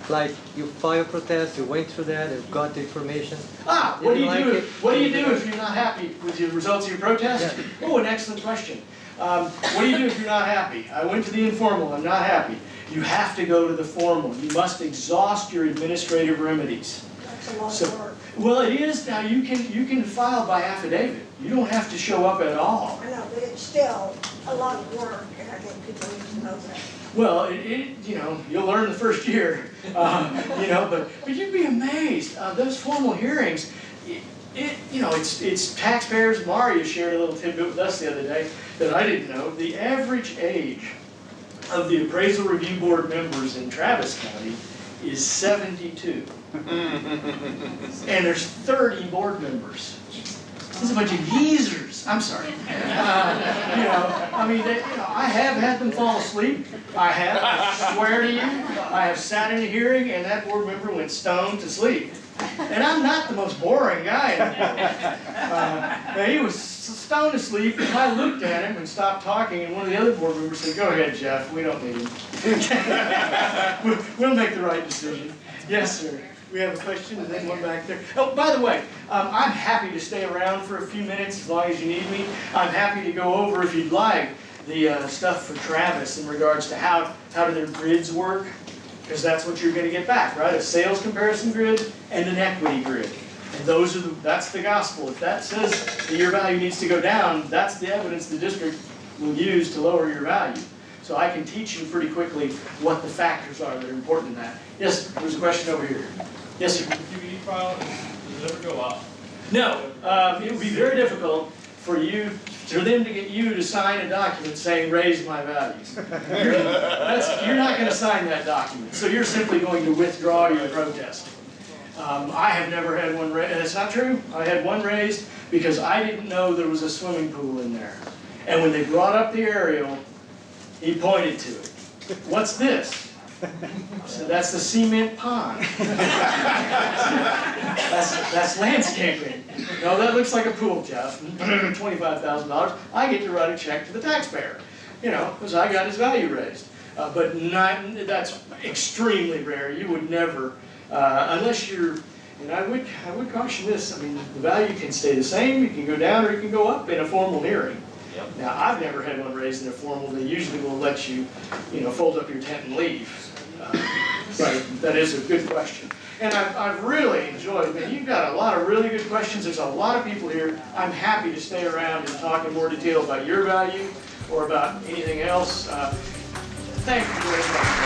Like you file a protest, you went through that, and got the information. What do you do? What do you do if you're not happy with the results of your protest? Yeah. Oh, an excellent question. What do you do if you're not happy? I went to the informal. I'm not happy. You have to go to the formal. You must exhaust your administrative remedies. That's a lot of work. Well, it is now. You can file by affidavit. You don't have to show up at all. I know, but it's still a lot of work, and I think people need to know that. Well, you'll learn the first year, but you'd be amazed. Those formal hearings, it's taxpayers. Mario shared a little tidbit with us the other day that I didn't know. The average age of the appraisal review board members in Travis County is 72. And there's 30 board members. This is a bunch of geezers. I'm sorry. I have had them fall asleep. I swear to you, I have sat in a hearing and that board member went stone to sleep. And I'm not the most boring guy in the he was stone asleep, and I looked at him and stopped talking, and one of the other board members said, "Go ahead, Jeff, we don't need him." We'll make the right decision. Yes, sir. We have a question, and then one back there. Oh, by the way, I'm happy to stay around for a few minutes as long as you need me. I'm happy to go over, if you'd like, the stuff for Travis in regards to how do their grids work, because that's what you're going to get back, right? A sales comparison grid and an equity grid. And that's the gospel. If that says that your value needs to go down, that's the evidence the district will use to lower your value. So I can teach you pretty quickly what the factors are that are important in that. Yes, there's a question over here. Yes, sir. If you e-file, does it ever go up? No. It would be very difficult for them to get you to sign a document saying raise my values. You're not going to sign that document. So you're simply going to withdraw your protest. I have never had one raised. That's not true. I had one raised because I didn't know there was a swimming pool in there. And when they brought up the aerial, he pointed to it. What's this? So that's the cement pond. That's landscaping. No, that looks like a pool, Jeff. $25,000. I get to write a check to the taxpayer, because I got his value raised. But that's extremely rare. You would never, unless you're, and I would caution this, the value can stay the same, it can go down or it can go up in a formal hearing. Yep. Now, I've never had one raised in a formal. They usually will let you, fold up your tent and leave. But that is a good question. And I've really enjoyed it. You've got a lot of really good questions. There's a lot of people here. I'm happy to stay around and talk in more detail about your value or about anything else. Thank you very much.